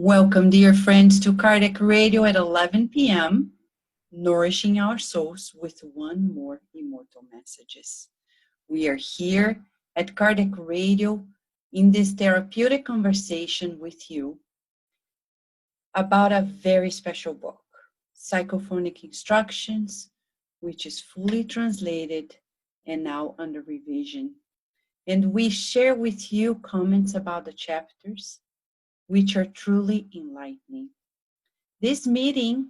Welcome, dear friends, to Cardiac Radio at 11 p.m., nourishing our souls with one more immortal messages. We are here at Cardiac Radio in this therapeutic conversation with you about a very special book, Psychophonic Instructions, which is fully translated and now under revision. And we share with you comments about the chapters, which are truly enlightening. This meeting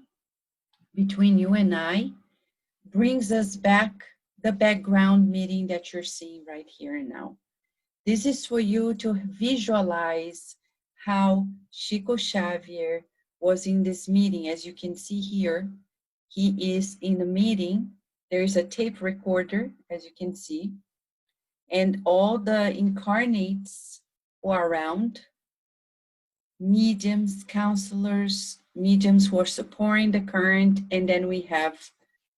between you and I brings us back the background meeting that you're seeing right here and now. This is for you to visualize how Chico Xavier was in this meeting. As you can see here, he is in the meeting. There is a tape recorder, as you can see, and all the incarnates who are around, mediums, counselors, mediums who are supporting the current, and then we have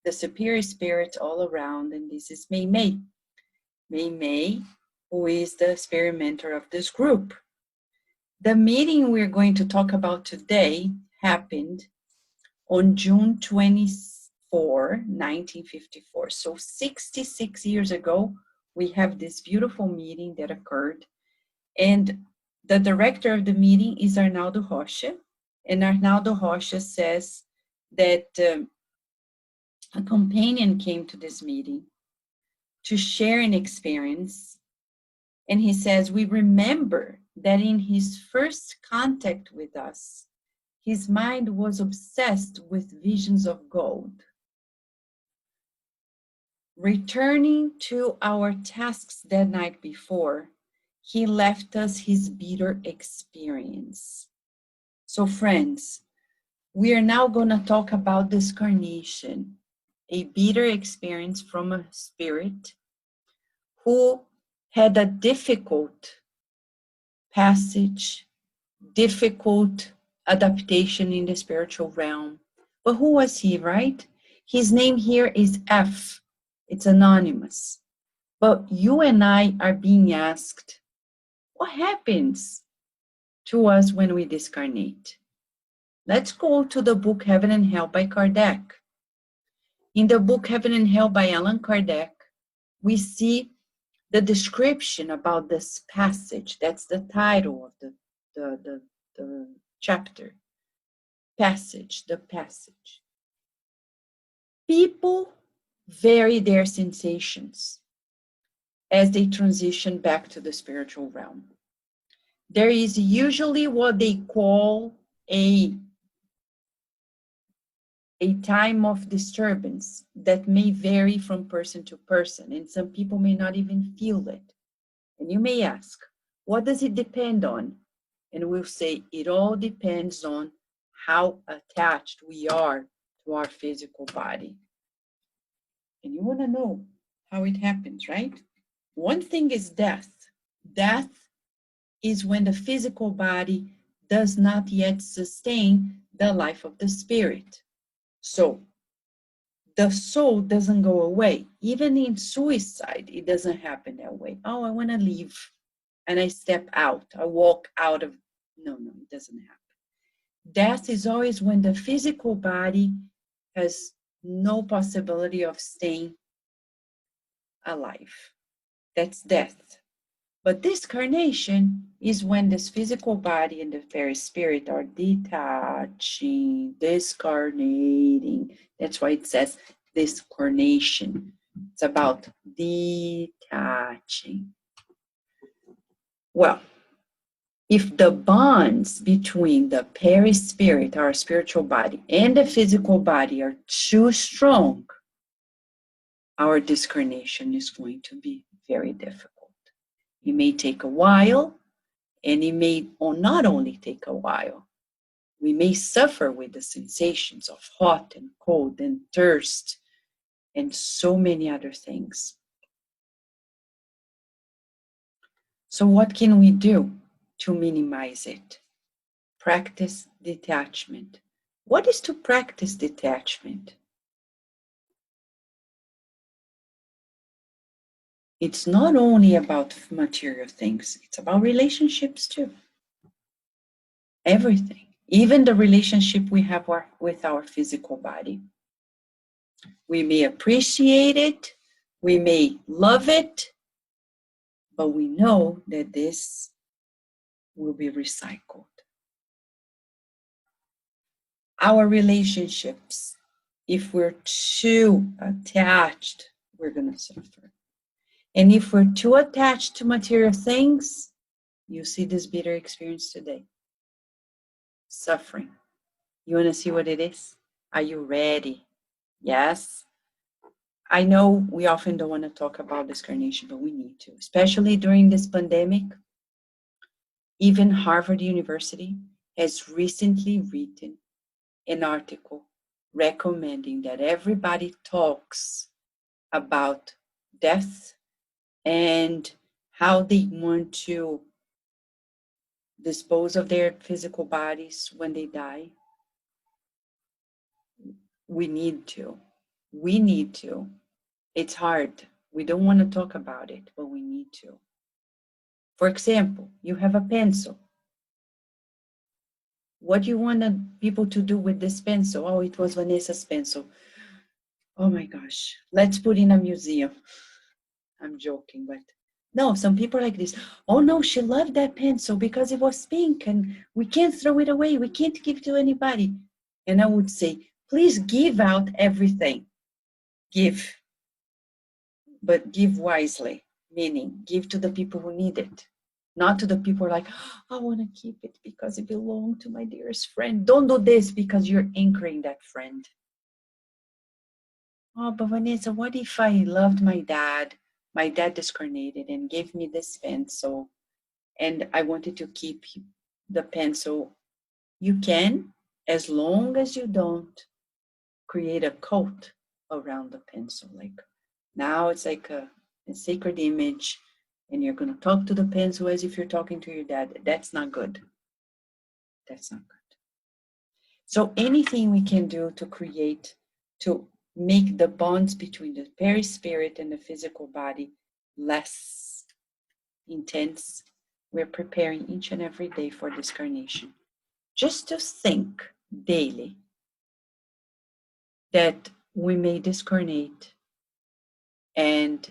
the superior spirits all around, and this is Mei Mei. Mei Mei, who is the spirit mentor of this group. The meeting we're going to talk about today happened on June 24, 1954. So 66 years ago, we have this beautiful meeting that occurred, and the director of the meeting is Arnaldo Rocha, and Arnaldo Rocha says that a companion came to this meeting to share an experience, and he says, we remember that in his first contact with us, his mind was obsessed with visions of gold. Returning to our tasks that night before, he left us his bitter experience. So friends, we are now going to talk about discarnation, a bitter experience from a spirit who had a difficult passage, difficult adaptation in the spiritual realm. But who was he, right? His name here is F. It's anonymous. But you and I are being asked, what happens to us when we discarnate? Let's go to the book Heaven and Hell by Kardec. In the book Heaven and Hell by Allan Kardec, we see the description about this passage. That's the title of the chapter. Passage, the passage. People vary their sensations as they transition back to the spiritual realm. There is usually what they call a time of disturbance that may vary from person to person, and some people may not even feel it. And you may ask, what does it depend on? And we'll say, it all depends on how attached we are to our physical body. And you want to know how it happens, right? One thing is death. Death is when the physical body does not yet sustain the life of the spirit. So the soul doesn't go away. Even in suicide, it doesn't happen that way. Oh, I want to leave. And I step out. I walk out of. No, it doesn't happen. Death is always when the physical body has no possibility of staying alive. That's death. But discarnation is when this physical body and the very spirit are detaching, discarnating. That's why it says discarnation. It's about detaching. Well, if the bonds between the perispirit, our spiritual body, and the physical body are too strong, our discarnation is going to be very difficult. It may take a while, and it may not only take a while. We may suffer with the sensations of hot and cold and thirst and so many other things. So what can we do to minimize it? Practice detachment. What is to practice detachment? It's not only about material things, it's about relationships too. Everything, even the relationship we have with our physical body. We may appreciate it, we may love it, but we know that this will be recycled. Our relationships, if we're too attached, we're going to suffer. And if we're too attached to material things, you see this bitter experience today. Suffering. You want to see what it is? Are you ready? Yes. I know we often don't want to talk about discarnation, but we need to, especially during this pandemic. Even Harvard University has recently written an article recommending that everybody talks about death and how they want to dispose of their physical bodies when they die. We need to. We need to. It's hard. We don't want to talk about it, but we need to. For example, you have a pencil. What do you want people to do with this pencil? Oh, it was Vanessa's pencil. Oh my gosh, let's put in a museum. I'm joking, but no, some people are like this. Oh no, she loved that pencil because it was pink and we can't throw it away. We can't give it to anybody. And I would say, please give out everything. Give, but give wisely, meaning give to the people who need it. Not to the people who are like, oh, I want to keep it because it belonged to my dearest friend. Don't do this because you're anchoring that friend. Oh, but Vanessa, what if I loved my dad? My dad discarnated and gave me this pencil, and I wanted to keep the pencil. You can, as long as you don't create a cult around the pencil. Like now it's like a sacred image, and you're going to talk to the pencil as if you're talking to your dad. That's not good. That's not good. So anything we can do to create, to make the bonds between the perispirit and the physical body less intense, we're preparing each and every day for this carnation. Just to think daily that we may discarnate and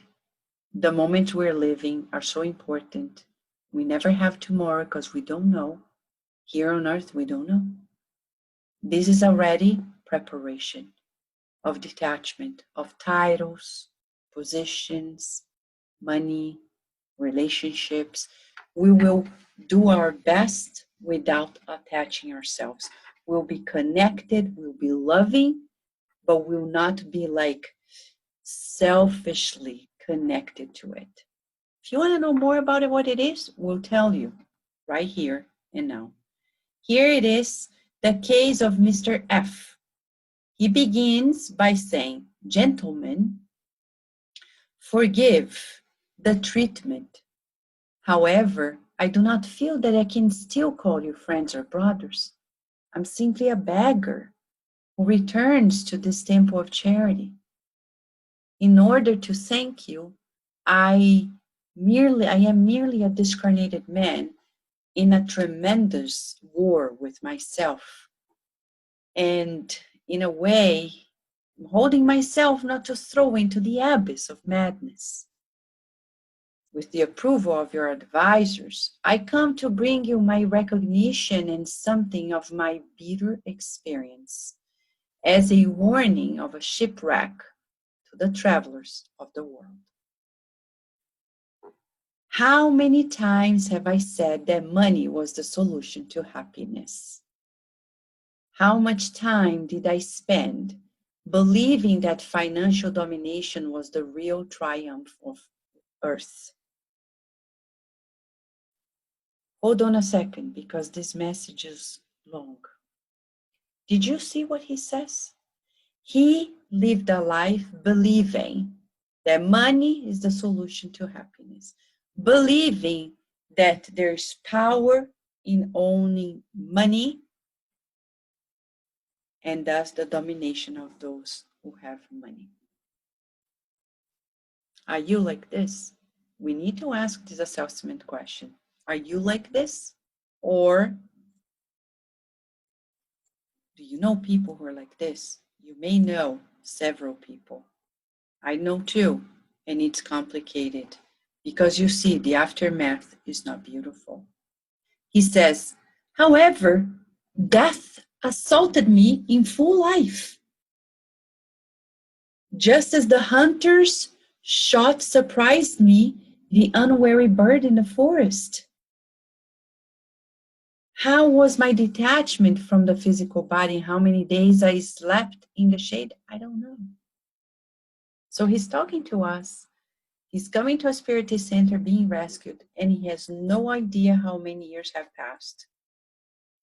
the moments we're living are so important. We never have tomorrow because we don't know. Here on earth, we don't know. This is already preparation of detachment of titles, positions, money, relationships. We will do our best without attaching ourselves. We'll be connected, we'll be loving, but we'll not be like selfishly connected to it. If you want to know more about it, what it is, we'll tell you right here and now. Here it is, the case of Mr. F. He begins by saying, gentlemen, forgive the treatment. However, I do not feel that I can still call you friends or brothers. I'm simply a beggar who returns to this temple of charity. In order to thank you, I am merely a discarnated man in a tremendous war with myself. And in a way, I'm holding myself not to throw into the abyss of madness. With the approval of your advisors, I come to bring you my recognition and something of my bitter experience as a warning of a shipwreck to the travelers of the world. How many times have I said that money was the solution to happiness? How much time did I spend believing that financial domination was the real triumph of earth? Hold on a second, because this message is long. Did you see what he says? He lived a life believing that money is the solution to happiness, believing that there's power in owning money, and thus the domination of those who have money. Are you like this? We need to ask this assessment question. Are you like this? Or Do you know people who are like this? You may know several people. I know two, and it's complicated because you see, the aftermath is not beautiful. He says, however, death assaulted me in full life. Just as the hunter's shot surprised me, the unwary bird in the forest. How was my detachment from the physical body? How many days I slept in the shade? I don't know. So he's talking to us. He's coming to a spiritist center being rescued, and he has no idea how many years have passed.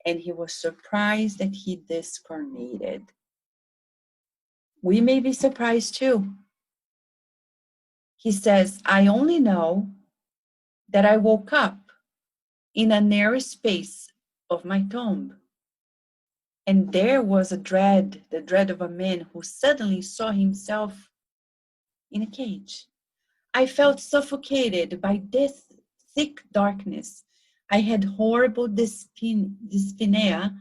And he was surprised that he discarnated. We may be surprised too. He says, I only know that I woke up in a narrow space of my tomb. And there was the dread of a man who suddenly saw himself in a cage. I felt suffocated by this thick darkness. I had horrible dyspnea,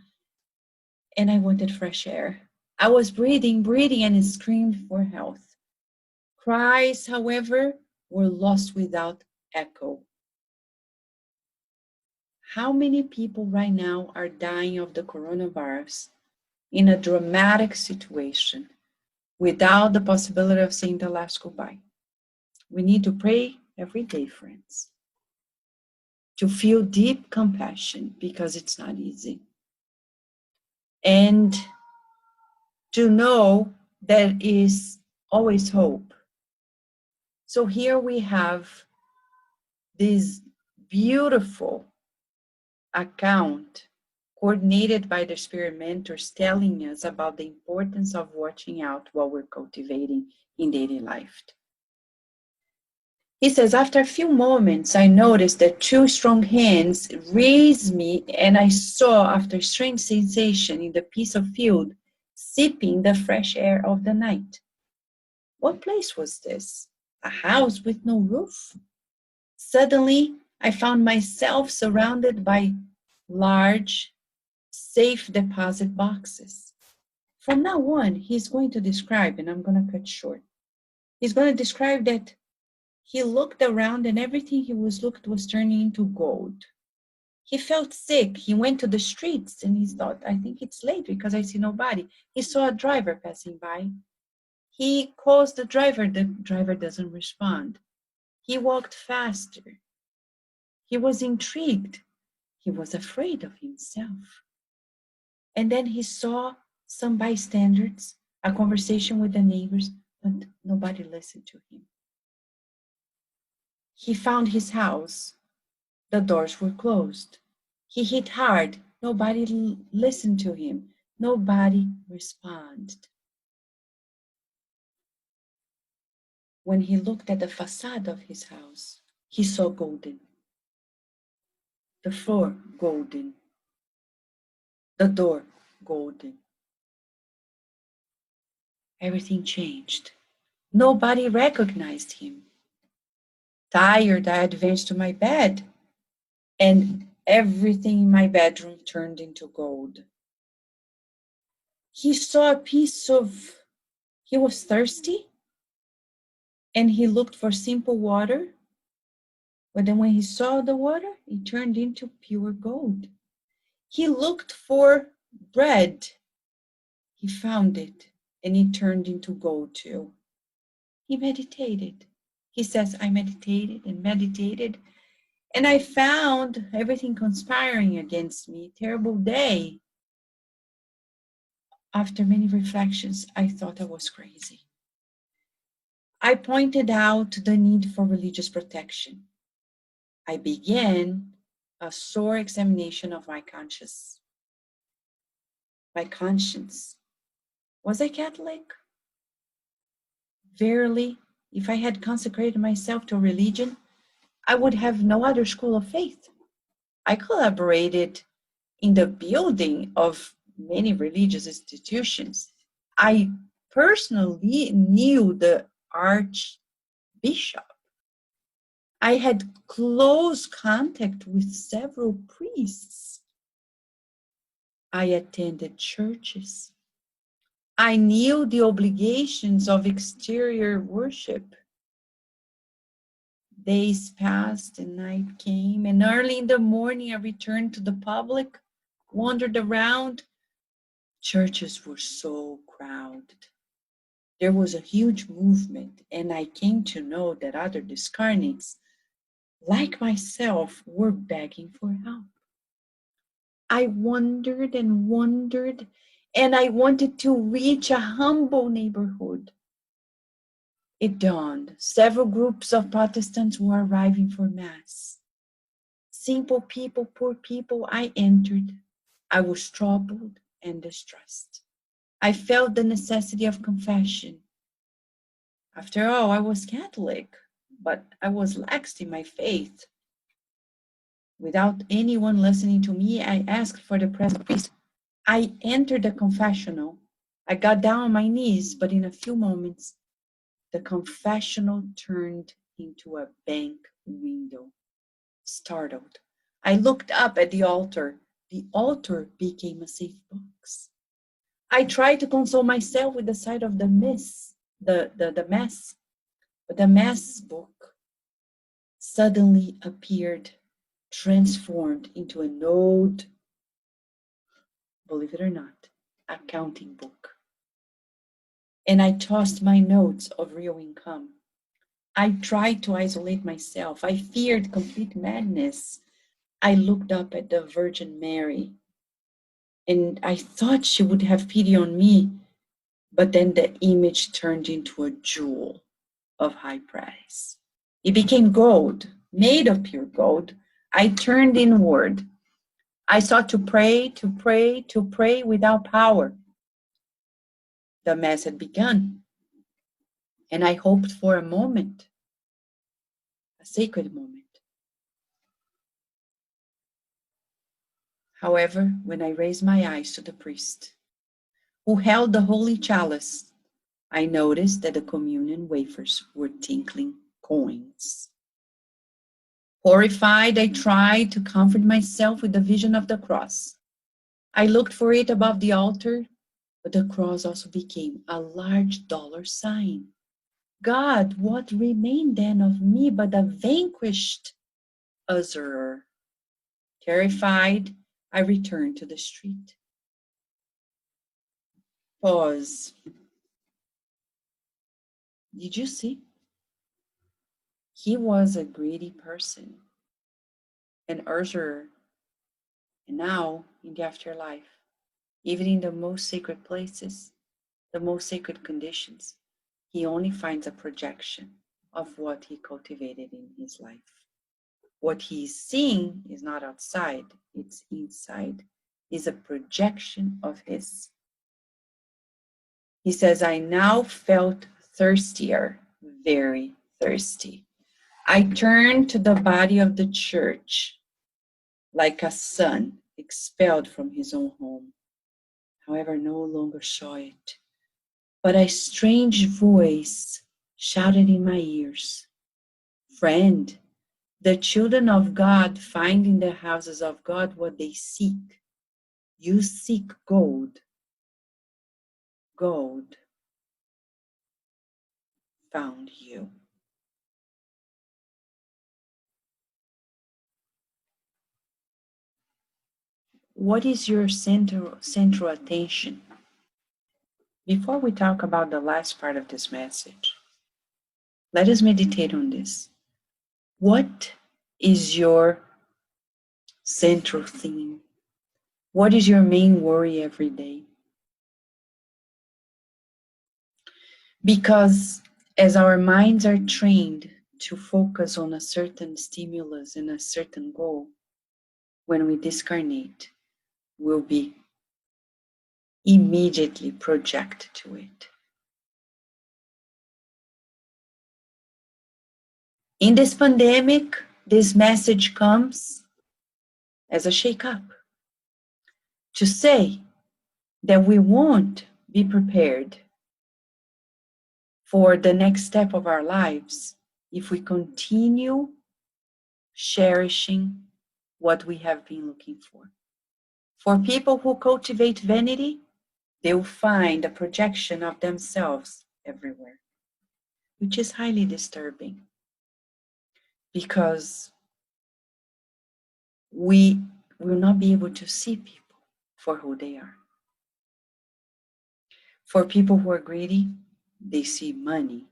and I wanted fresh air. I was breathing, and screamed for help. Cries, however, were lost without echo. How many people right now are dying of the coronavirus in a dramatic situation without the possibility of saying the last goodbye? We need to pray every day, friends, to feel deep compassion because it's not easy. And to know there is always hope. So here we have this beautiful account coordinated by the spirit mentors telling us about the importance of watching out what we're cultivating in daily life. He says, after a few moments, I noticed that two strong hands raised me, and I saw, after a strange sensation in the piece of field, sipping the fresh air of the night. What place was this? A house with no roof? Suddenly, I found myself surrounded by large safe deposit boxes. From now on, he's going to describe, and I'm going to cut short. He's going to describe that he looked around and everything he looked was turning into gold. He felt sick. He went to the streets and he thought, I think it's late because I see nobody. He saw a driver passing by. He calls the driver doesn't respond. He walked faster. He was intrigued. He was afraid of himself. And then he saw some bystanders, a conversation with the neighbors, but nobody listened to him. He found his house. The doors were closed. He hit hard. Nobody listened to him. Nobody responded. When he looked at the facade of his house, he saw golden. The floor, golden. The door, golden. Everything changed. Nobody recognized him. Tired, I advanced to my bed, and everything in my bedroom turned into gold. He saw a piece of, he was thirsty, and he looked for simple water, but then when he saw the water, it turned into pure gold. He looked for bread. He found it, and it turned into gold too. He meditated. He says, I meditated, and I found everything conspiring against me. Terrible day. After many reflections, I thought I was crazy. I pointed out the need for religious protection. I began a sore examination of my conscience. My conscience. Was I Catholic? Verily, if I had consecrated myself to religion, I would have no other school of faith. I collaborated in the building of many religious institutions. I personally knew the archbishop. I had close contact with several priests. I attended churches. I knew the obligations of exterior worship. Days passed and night came, and early in the morning I returned to the public, wandered around. Churches were so crowded. There was a huge movement, and I came to know that other discarnates, like myself, were begging for help. I wondered and wondered, and I wanted to reach a humble neighborhood. It dawned. Several groups of Protestants were arriving for Mass. Simple people, poor people, I entered. I was troubled and distressed. I felt the necessity of confession. After all, I was Catholic, but I was lax in my faith. Without anyone listening to me, I asked for the presence of priest. I entered the confessional. I got down on my knees, but in a few moments, the confessional turned into a bank window. Startled, I looked up at the altar. The altar became a safe box. I tried to console myself with the sight of the mass, but the mass book suddenly appeared, transformed into an old, believe it or not, accounting book. And I tossed my notes of real income. I tried to isolate myself. I feared complete madness. I looked up at the Virgin Mary, and I thought she would have pity on me, but then the image turned into a jewel of high price. It became gold, made of pure gold. I turned inward. I sought to pray, to pray, to pray without power. The Mass had begun, and I hoped for a moment, a sacred moment. However, when I raised my eyes to the priest, who held the holy chalice, I noticed that the communion wafers were tinkling coins. Horrified, I tried to comfort myself with the vision of the cross. I looked for it above the altar, but the cross also became a large dollar sign. God, what remained then of me but a vanquished usurer? Terrified, I returned to the street. Pause. Did you see? He was a greedy person, an usurer, and now in the afterlife, even in the most sacred places, the most sacred conditions, he only finds a projection of what he cultivated in his life. What he is seeing is not outside, it's inside. It's a projection of his. He says, I now felt thirstier, very thirsty. I turned to the body of the church like a son expelled from his own home. However, no longer saw it, but a strange voice shouted in my ears, friend, the children of God find in the houses of God what they seek. You seek gold. Gold found you. What is your central attention? Before we talk about the last part of this message, let us meditate on this. What is your central theme? What is your main worry every day? Because as our minds are trained to focus on a certain stimulus and a certain goal, when we discarnate, we'll be immediately projected to it. In this pandemic, this message comes as a shake-up to say that we won't be prepared for the next step of our lives if we continue cherishing what we have been looking for For people who cultivate vanity, they will find a projection of themselves everywhere, which is highly disturbing because we will not be able to see people for who they are. For people who are greedy, they see money,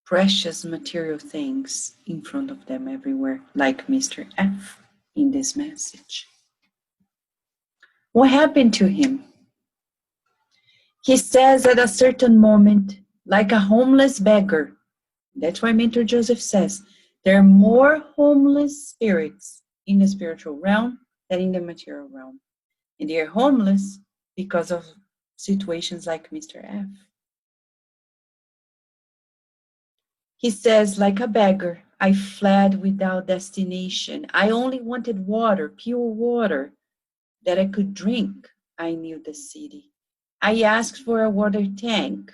precious material things in front of them everywhere, like Mr. F in this message. What happened to him? He says at a certain moment, like a homeless beggar. That's why Mentor Joseph says there are more homeless spirits in the spiritual realm than in the material realm. And they are homeless because of situations like Mr. F. He says, like a beggar, I fled without destination. I only wanted water, pure water, that I could drink. I knew the city. I asked for a water tank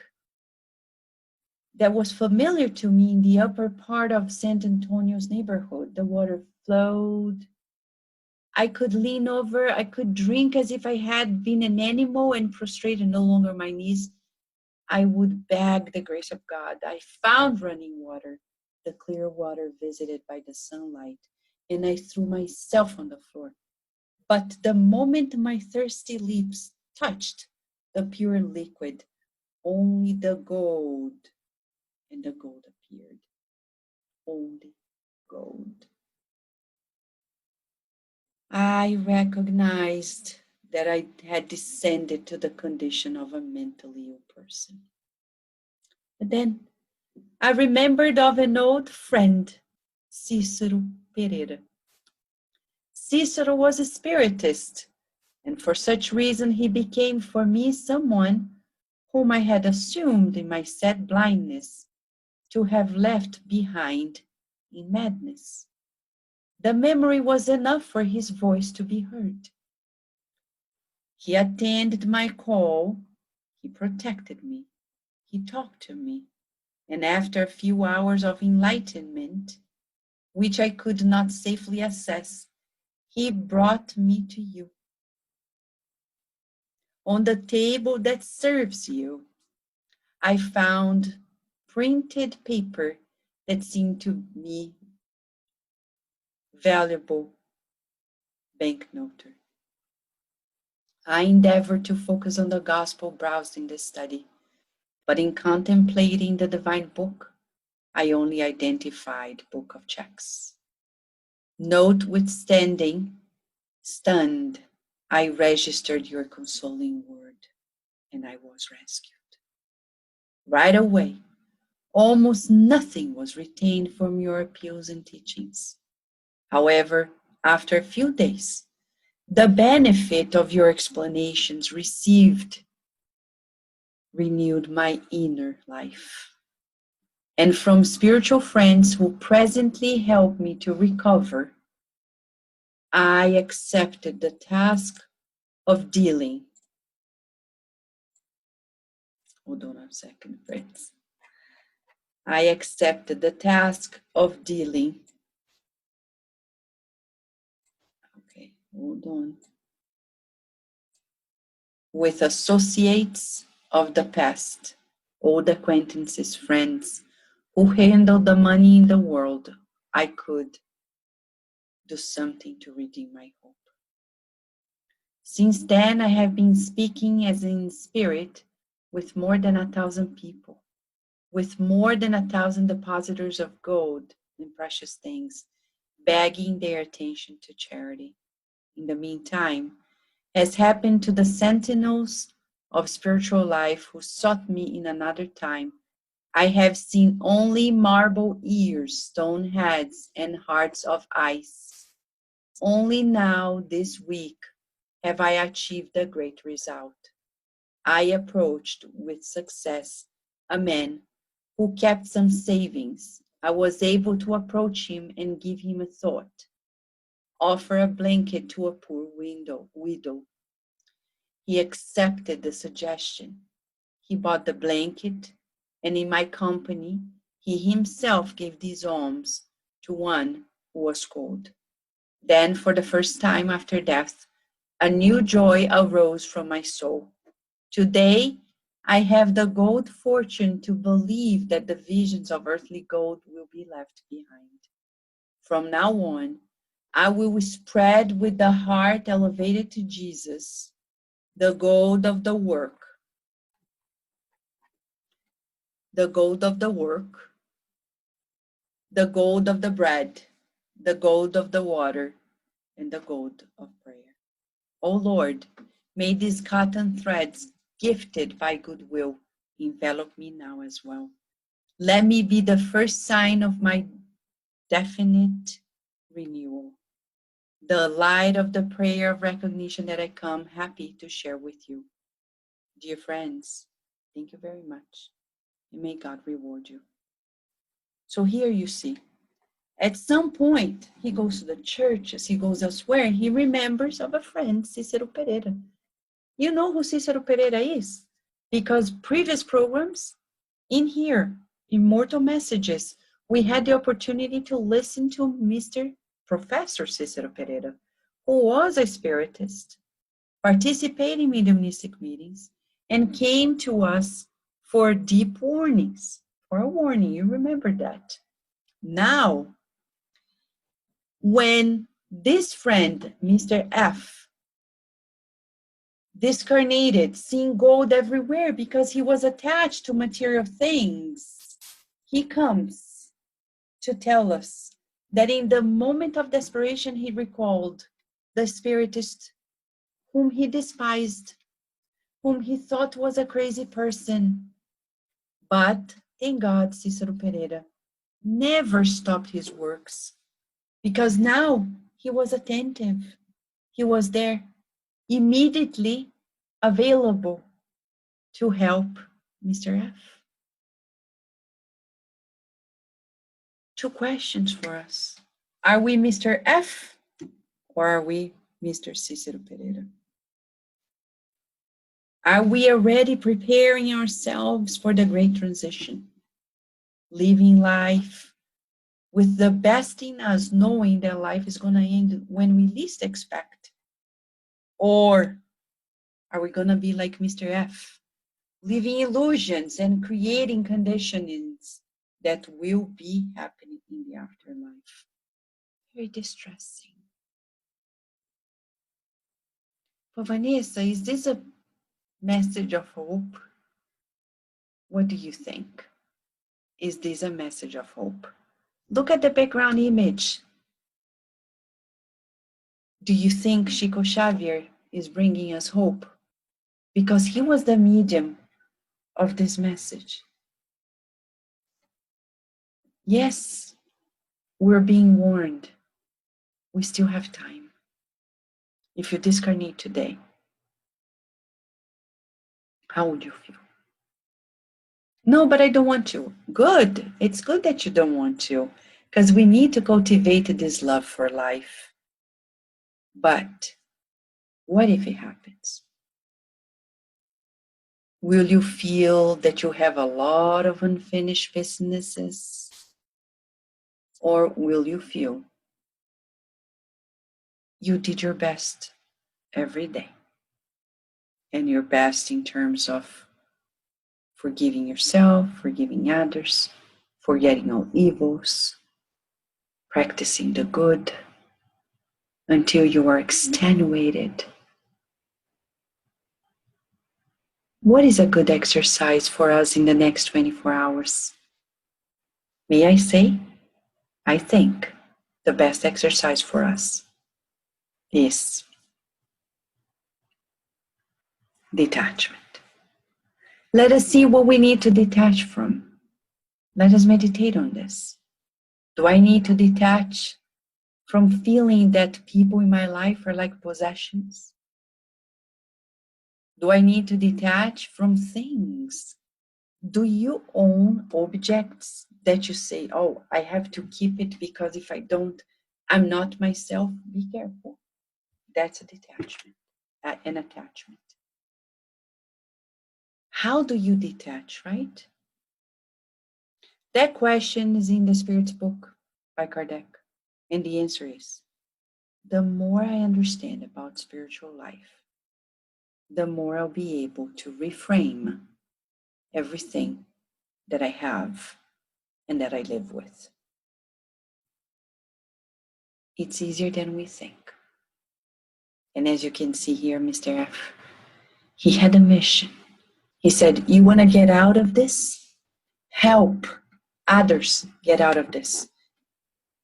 that was familiar to me in the upper part of San Antonio's neighborhood. The water flowed. I could lean over, I could drink as if I had been an animal and prostrated no longer on my knees. I would beg the grace of God. I found running water, the clear water visited by the sunlight, and I threw myself on the floor. But the moment my thirsty lips touched the pure liquid, only the gold, and the gold appeared. Only gold. I recognized that I had descended to the condition of a mentally ill person. But then I remembered of an old friend, Cicero Pereira. Cicero was a spiritist, and for such reason he became for me someone whom I had assumed in my sad blindness to have left behind in madness. The memory was enough for his voice to be heard. He attended my call, he protected me, he talked to me, and after a few hours of enlightenment, which I could not safely assess, he brought me to you. On the table that serves you, I found printed paper that seemed to me valuable banknote. I endeavored to focus on the gospel browsed in this study, but in contemplating the divine book, I only identified book of checks. Notwithstanding, stunned, I registered your consoling word, and I was rescued. Right away, almost nothing was retained from your appeals and teachings. However, after a few days, the benefit of your explanations received renewed my inner life. And from spiritual friends who presently help me to recover, I accepted the task of dealing. Hold on a second, friends. I accepted the task of dealing. Okay, hold on. With associates of the past, old acquaintances, friends who handled the money in the world. I could do something to redeem my hope. Since then, I have been speaking as in spirit with more than 1,000 people, with more than 1,000 depositors of gold and precious things, begging their attention to charity. In the meantime, as happened to the sentinels of spiritual life who sought me in another time, I have seen only marble ears, stone heads, and hearts of ice. Only now, this week, have I achieved a great result. I approached with success a man who kept some savings. I was able to approach him and give him a thought. Offer a blanket to a poor widow. He accepted the suggestion. He bought the blanket, and in my company, he himself gave these alms to one who was cold. Then, for the first time after death, a new joy arose from my soul. Today, I have the good fortune to believe that the visions of earthly gold will be left behind. From now on, I will spread with the heart elevated to Jesus the gold of the work, the gold of the work, the gold of the bread, the gold of the water, and the gold of prayer. O Lord, may these cotton threads, gifted by goodwill, envelop me now as well. Let me be the first sign of my definite renewal, the light of the prayer of recognition that I come happy to share with you. Dear friends, thank you very much, and may God reward you. So here you see, at some point, he goes to the churches, he goes elsewhere, and he remembers of a friend, Cicero Pereira. You know who Cicero Pereira is? Because previous programs in here, Immortal Messages, we had the opportunity to listen to Mr. Professor Cicero Pereira, who was a spiritist, participating in mediumistic meetings, and came to us for deep warnings, for a warning. You remember that. Now, when this friend, Mr. F, discarnated, seeing gold everywhere because he was attached to material things, he comes to tell us that in the moment of desperation, he recalled the spiritist whom he despised, whom he thought was a crazy person. But thank God, Cicero Pereira never stopped his works, because now he was attentive. He was there, immediately available to help Mr. F. Two questions for us. Are we Mr. F or are we Mr. Cicero Pereira? Are we already preparing ourselves for the great transition? Living life with the best in us, knowing that life is going to end when we least expect? Or are we going to be like Mr. F, living illusions and creating conditionings that will be happening in the afterlife? Very distressing. But Vanessa, is this a message of hope? What do you think? Is this a message of hope? Look at the background image. Do you think Chico Xavier is bringing us hope? Because he was the medium of this message. Yes, we're being warned. We still have time. If you discarnate today, how would you feel? No, but I don't want to. Good. It's good that you don't want to, because we need to cultivate this love for life. But what if it happens? Will you feel that you have a lot of unfinished businesses? Or will you feel you did your best every day? And your best in terms of forgiving yourself, forgiving others, forgetting all evils, practicing the good until you are extenuated. What is a good exercise for us in the next 24 hours? May I say, I think the best exercise for us is detachment. Let us see what we need to detach from. Let us meditate on this. Do I need to detach from feeling that people in my life are like possessions? Do I need to detach from things? Do you own objects that you say, oh, I have to keep it because if I don't, I'm not myself? Be careful. That's a detachment, an attachment. How do you detach, right? That question is in the Spirit's book by Kardec. And the answer is the more I understand about spiritual life, the more I'll be able to reframe everything that I have and that I live with. It's easier than we think. And as you can see here, Mr. F, he had a mission. He said, you want to get out of this? Help others get out of this.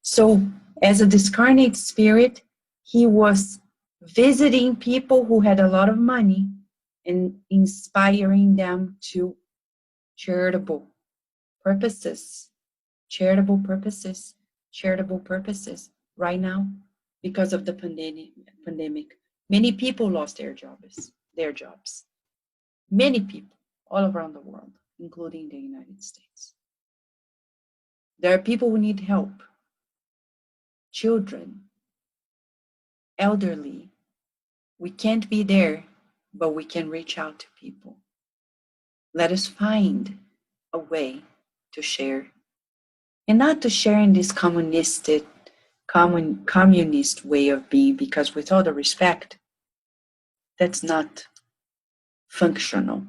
So as a discarnate spirit, he was visiting people who had a lot of money and inspiring them to charitable purposes, charitable purposes, charitable purposes. Right now, because of the pandemic, many people lost their jobs. Many people all around the world, including the United States. There are people who need help. Children, elderly. We can't be there, but we can reach out to people. Let us find a way to share. And not to share in this communist way of being, because with all the respect, that's not functional.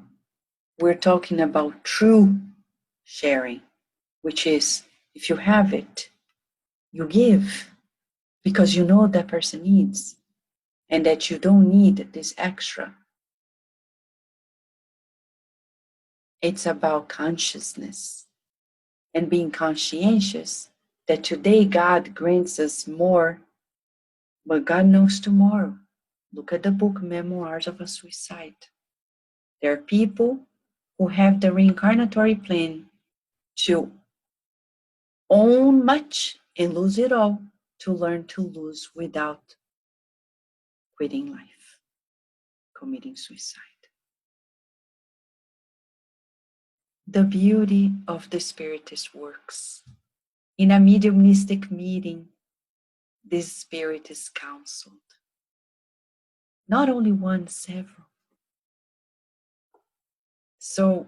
We're talking about true sharing, which is if you have it, you give because you know that person needs and that you don't need this extra. It's about consciousness and being conscientious that today God grants us more, but God knows tomorrow. Look at the book Memoirs of a Suicide. There are people who have the reincarnatory plan to own much and lose it all, to learn to lose without quitting life, committing suicide. The beauty of the Spiritist works. In a mediumistic meeting, this spirit is counseled. Not only one, several. So,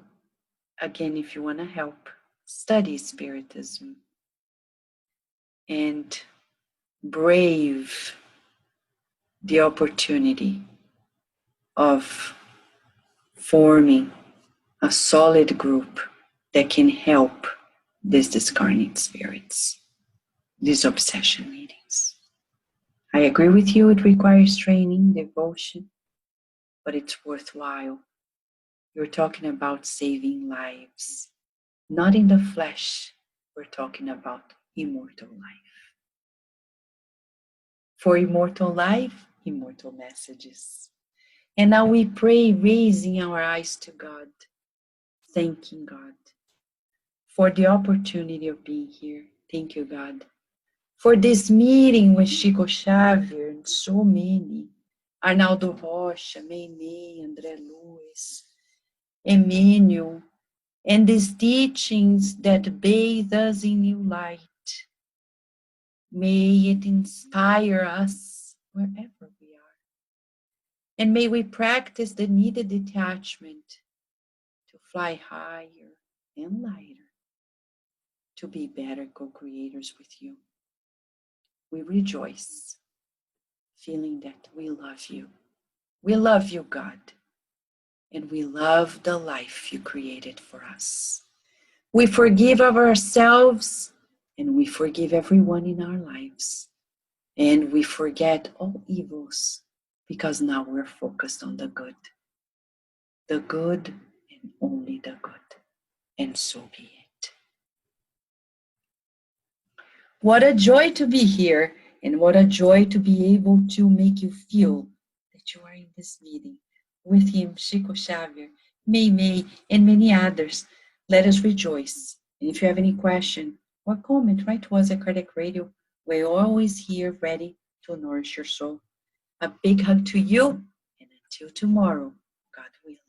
again, if you want to help, study Spiritism and brave the opportunity of forming a solid group that can help these discarnate spirits, these obsession meetings. I agree with you, it requires training, devotion, but it's worthwhile. You're talking about saving lives, not in the flesh. We're talking about immortal life. For immortal life, immortal messages. And now we pray, raising our eyes to God, thanking God for the opportunity of being here. Thank you, God, for this meeting with Chico Xavier and so many. Arnaldo Rocha, Meimei, André Luiz, Emmanuel, and these teachings that bathe us in new light. May it inspire us wherever we are. And may we practice the needed detachment to fly higher and lighter, to be better co-creators with you. We rejoice, feeling that we love you. We love you, God, and we love the life you created for us. We forgive of ourselves, and we forgive everyone in our lives. And we forget all evils, because now we're focused on the good and only the good. And so be it. What a joy to be here, and what a joy to be able to make you feel that you are in this meeting with him, Chico Xavier, Meimei, and many others. Let us rejoice. And if you have any question or comment, write to us at Kardec Radio. We're always here ready to nourish your soul. A big hug to you, and until tomorrow, God willing.